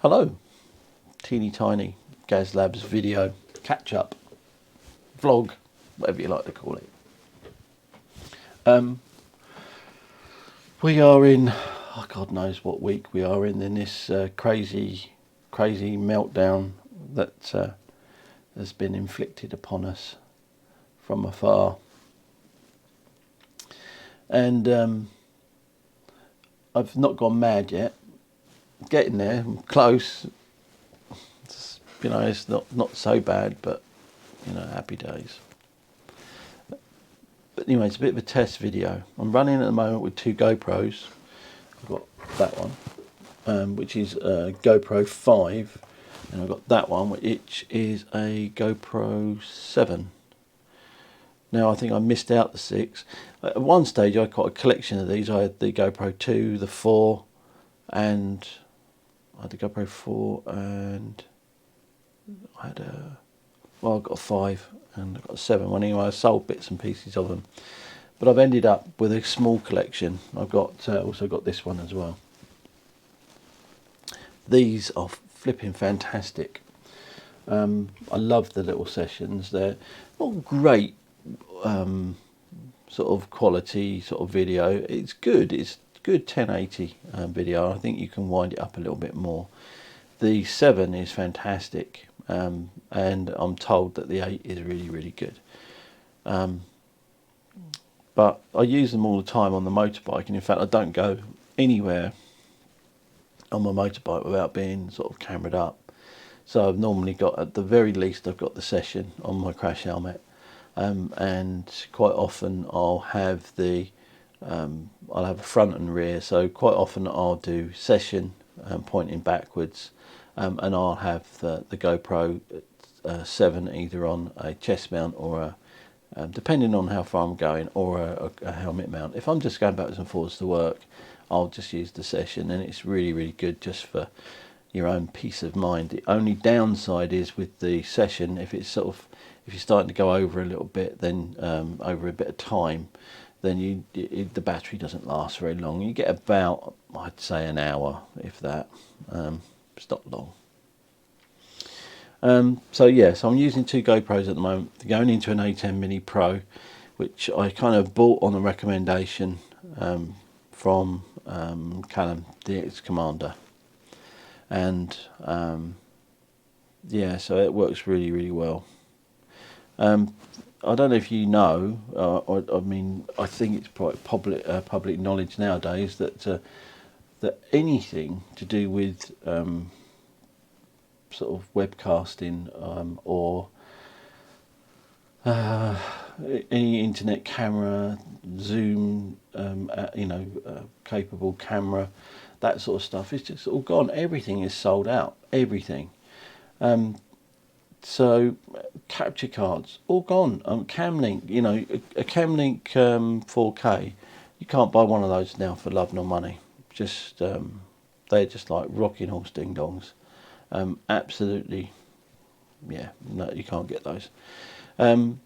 Hello, teeny tiny Gaz Labs video catch up vlog, whatever you like to call it. We are in, God knows what week we are in this crazy meltdown that has been inflicted upon us from afar. And I've not gone mad yet. Getting there, I'm close. It's not so bad, but happy days. But anyway, it's a bit of a test video. I'm running at the moment with two GoPros. I've got that one, which is a GoPro 5, and I've got that one, which is a GoPro 7. Now I think I missed out the 6. At one stage I got a collection of these. I had the GoPro 2, the 4, and I had the GoPro 4, and I had I got a 5 and I got a 7. Well, anyway, I sold bits and pieces of them, but I've ended up with a small collection. I've got also got this one as well. These are flipping fantastic. I love the little sessions. They're not great sort of quality sort of video. It's good. It's good 1080 video. I think you can wind it up a little bit more. The 7 is fantastic, and I'm told that the 8 is really good. But I use them all the time on the motorbike, and in fact I don't go anywhere on my motorbike without being sort of cameraed up. So I've normally got, at the very least, I've got the session on my crash helmet, and quite often I'll have I'll have a front and rear. So quite often I'll do session pointing backwards, and I'll have the GoPro 7 either on a chest mount or depending on how far I'm going, or a helmet mount. If I'm just going backwards and forwards to work, I'll just use the session, and it's really good just for your own peace of mind. The only downside is with the session, if you're starting to go over a little bit, then over a bit of time, then the battery doesn't last very long. You get about, I'd say, an hour, if that. It's not long. So I'm using two GoPros at the moment. They're going into an Atem Mini Pro, which I kind of bought on a recommendation from Callum, the ex-commander. And so it works really well. I don't know if you know, I think it's quite public knowledge nowadays that anything to do with sort of webcasting or any internet camera, Zoom, capable camera, that sort of stuff, it's just all gone. Everything is sold out. Everything. So capture cards all gone. Camlink, a Camlink 4K, you can't buy one of those now for love nor money. Just they're just like rocking horse ding dongs. Absolutely, no, you can't get those. Atem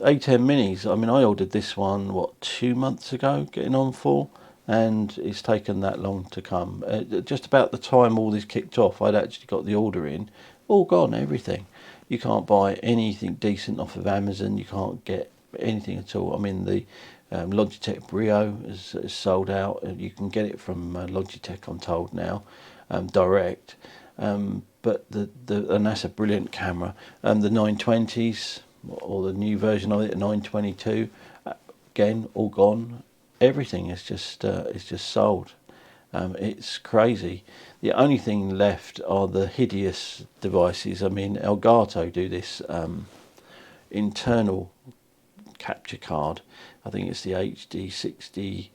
Minis, I ordered this one 2 months ago, getting on 4, and it's taken that long to come. Just about the time all this kicked off, I'd actually got the order in. All gone, everything. You can't buy anything decent off of Amazon. You can't get anything at all. The Logitech Brio is sold out. You can get it from Logitech, I'm told now, direct. But and that's a brilliant camera. The 920s, or the new version of it, the 922, again, all gone. Everything is just sold. It's crazy. The only thing left are the hideous devices. Elgato do this internal capture card. I think it's the HD60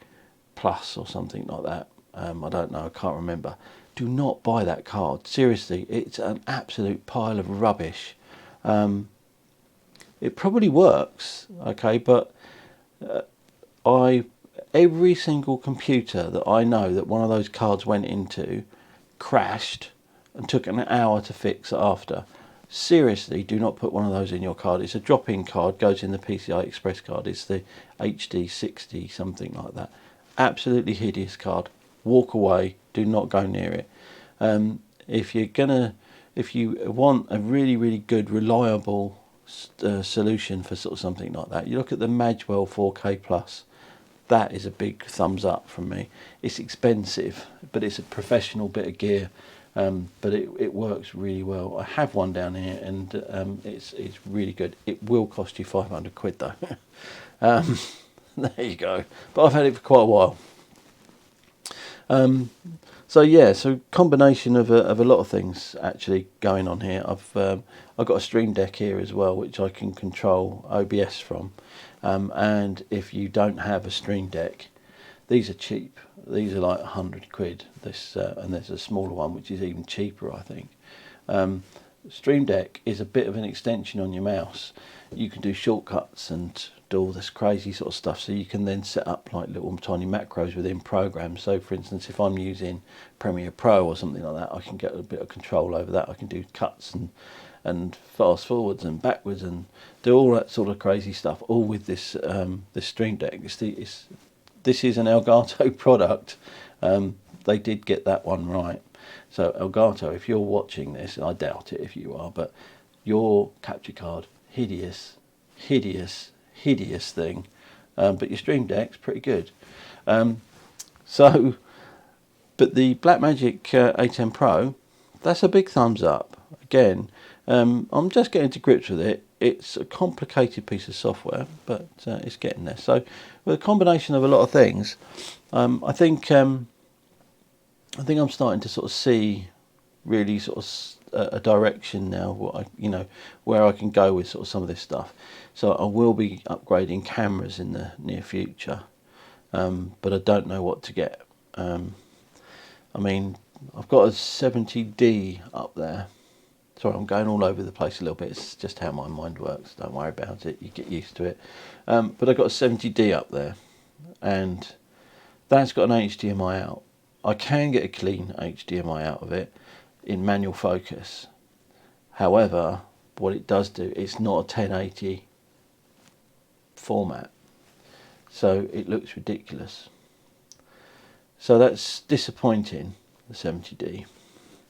Plus or something like that. I don't know. I can't remember. Do not buy that card. Seriously, it's an absolute pile of rubbish. It probably works, okay, but every single computer that I know that one of those cards went into crashed and took an hour to fix after. Seriously, do not put one of those in your card. It's a drop-in card, goes in the PCI Express card. It's the HD60, something like that. Absolutely hideous card. Walk away. Do not go near it. if you want a really good reliable solution for sort of something like that, you look at the Magwell 4K Plus. That is a big thumbs up from me. It's expensive, but it's a professional bit of gear. But it works really well. I have one down here, and it's really good. It will cost you 500 quid though. There you go. But I've had it for quite a while. So yeah, so combination of a lot of things actually going on here. I've got a Streamdeck here as well, which I can control OBS from. And if you don't have a Streamdeck, these are cheap. These are like 100 quid. And there's a smaller one which is even cheaper, I think. Streamdeck is a bit of an extension on your mouse. You can do shortcuts and do all this crazy sort of stuff, so you can then set up like little tiny macros within programs. So for instance, if I'm using Premiere Pro or something like that, I can get a bit of control over that. I can do cuts and fast forwards and backwards and do all that sort of crazy stuff, all with this this Stream Deck. This is an Elgato product. They did get that one right. So Elgato, if you're watching this, and I doubt it if you are, but your capture card, hideous thing, but your Stream Deck's pretty good. But the Blackmagic Atem Pro, that's a big thumbs up. Again, I'm just getting to grips with it. It's a complicated piece of software, but it's getting there. So with a combination of a lot of things, I think I'm starting to sort of see really sort of a direction now, where I can go with sort of some of this stuff. So I will be upgrading cameras in the near future, but I don't know what to get. I mean, I've got a 70D up there. Sorry, I'm going all over the place a little bit. It's just how my mind works. Don't worry about it. You get used to it. But I've got a 70D up there, and that's got an HDMI out. I can get a clean HDMI out of it in manual focus. However, what it does do, it's not a 1080 format, so it looks ridiculous. So that's disappointing, the 70D,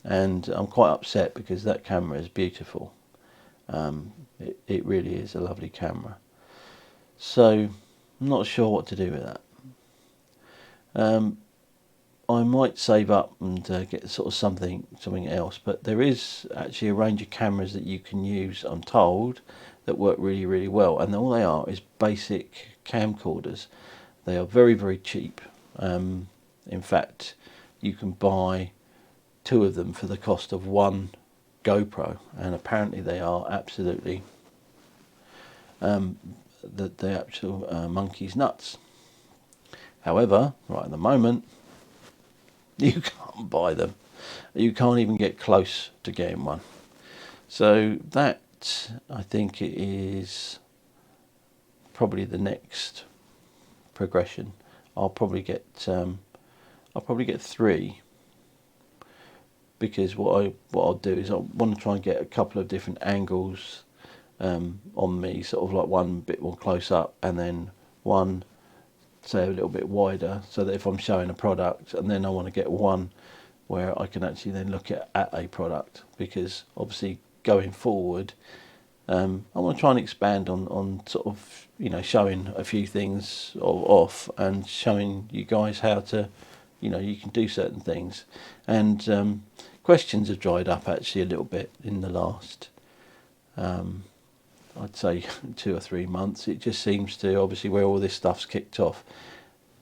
and I'm quite upset because that camera is beautiful. It really is a lovely camera. So I'm not sure what to do with that. I might save up and get sort of something else, but there is actually a range of cameras that you can use, I'm told, that work really well, and all they are is basic camcorders. They are very cheap. In fact, you can buy 2 of them for the cost of 1 GoPro, and apparently they are absolutely the actual monkey's nuts. However, right at the moment, you can't buy them. You can't even get close to getting one. So that, I think, it is probably the next progression. I'll probably get 3, because what I'll do is I want to try and get a couple of different angles on me, sort of like one bit more close up, and then one, say, a little bit wider, so that if I'm showing a product, and then I want to get one where I can actually then look at a product, because obviously going forward, I want to try and expand on sort of, showing a few things off and showing you guys how to, you can do certain things. And questions have dried up actually a little bit in the last, I'd say 2 or 3 months. It just seems to, obviously, where all this stuff's kicked off,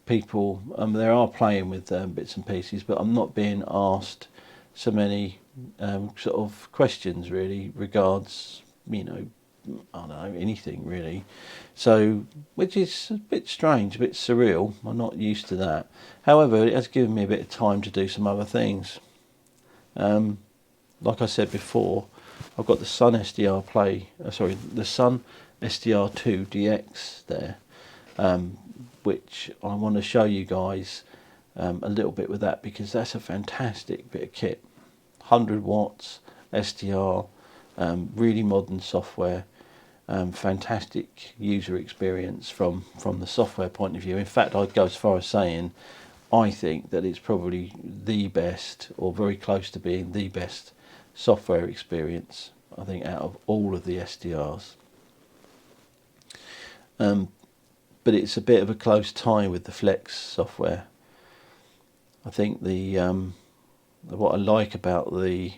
people, they are playing with bits and pieces, but I'm not being asked so many sort of questions really regards, I don't know, anything really. So, which is a bit strange, a bit surreal. I'm not used to that. However, it has given me a bit of time to do some other things. Like I said before, I've got the Sun the Sun SDR2 DX there, which I want to show you guys a little bit with that, because that's a fantastic bit of kit. 100 watts SDR, really modern software, fantastic user experience from the software point of view. In fact, I'd go as far as saying I think that it's probably the best, or very close to being the best software experience, I think, out of all of the SDRs. But it's a bit of a close tie with the Flex software. I think the what I like about the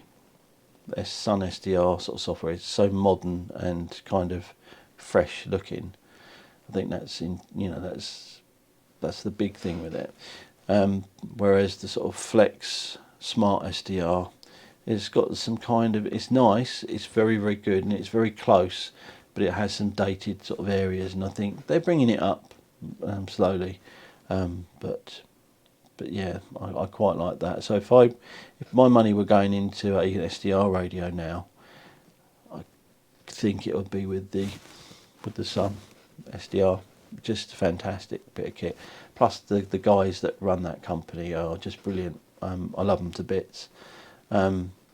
Sun SDR sort of software is so modern and kind of fresh looking. I think that's that's the big thing with it. Whereas the sort of Flex Smart SDR, it's got some kind of, it's nice, it's very, very good, and it's very close, but it has some dated sort of areas, and I think they're bringing it up slowly. But yeah, I quite like that. So if my money were going into an SDR radio now, I think it would be with the Sun SDR. Just a fantastic bit of kit. Plus the guys that run that company are just brilliant. I love them to bits.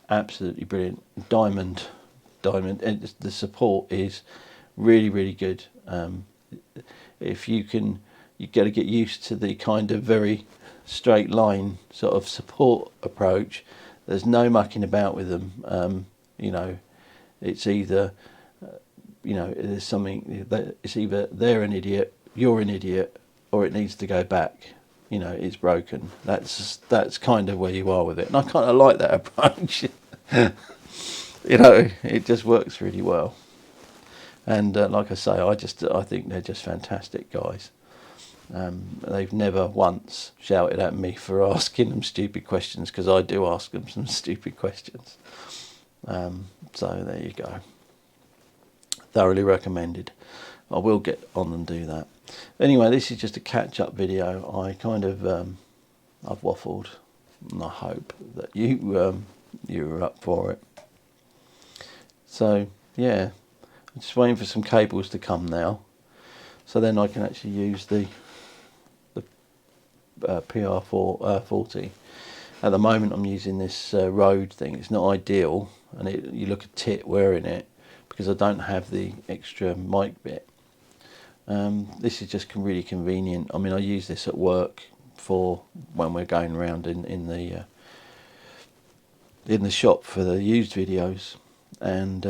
Absolutely brilliant. Diamond, and the support is really, really good. If you got to get used to the kind of very straight line sort of support approach. There's no mucking about with them. It's either there's something that it's either they're an idiot, you're an idiot, or it needs to go back. It's broken. That's kind of where you are with it, and I kind of like that approach. It just works really well. And like I say, I think they're just fantastic guys. They've never once shouted at me for asking them stupid questions, because I do ask them some stupid questions. So there you go. Thoroughly recommended. I will get on and do that. Anyway, this is just a catch-up video. I kind of I've waffled, and I hope that you're up for it. So yeah, I'm just waiting for some cables to come now, so then I can actually use the PR40. At the moment I'm using this Rode thing. It's not ideal, and you look a tit wearing it because I don't have the extra mic bit. This is just really convenient. I mean, I use this at work for when we're going around in the shop for the used videos, and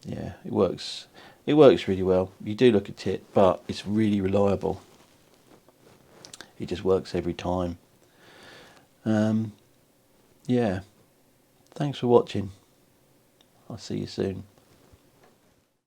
yeah, it works really well. You do look a tit, but it's really reliable. It just works every time. Yeah, thanks for watching. I'll see you soon.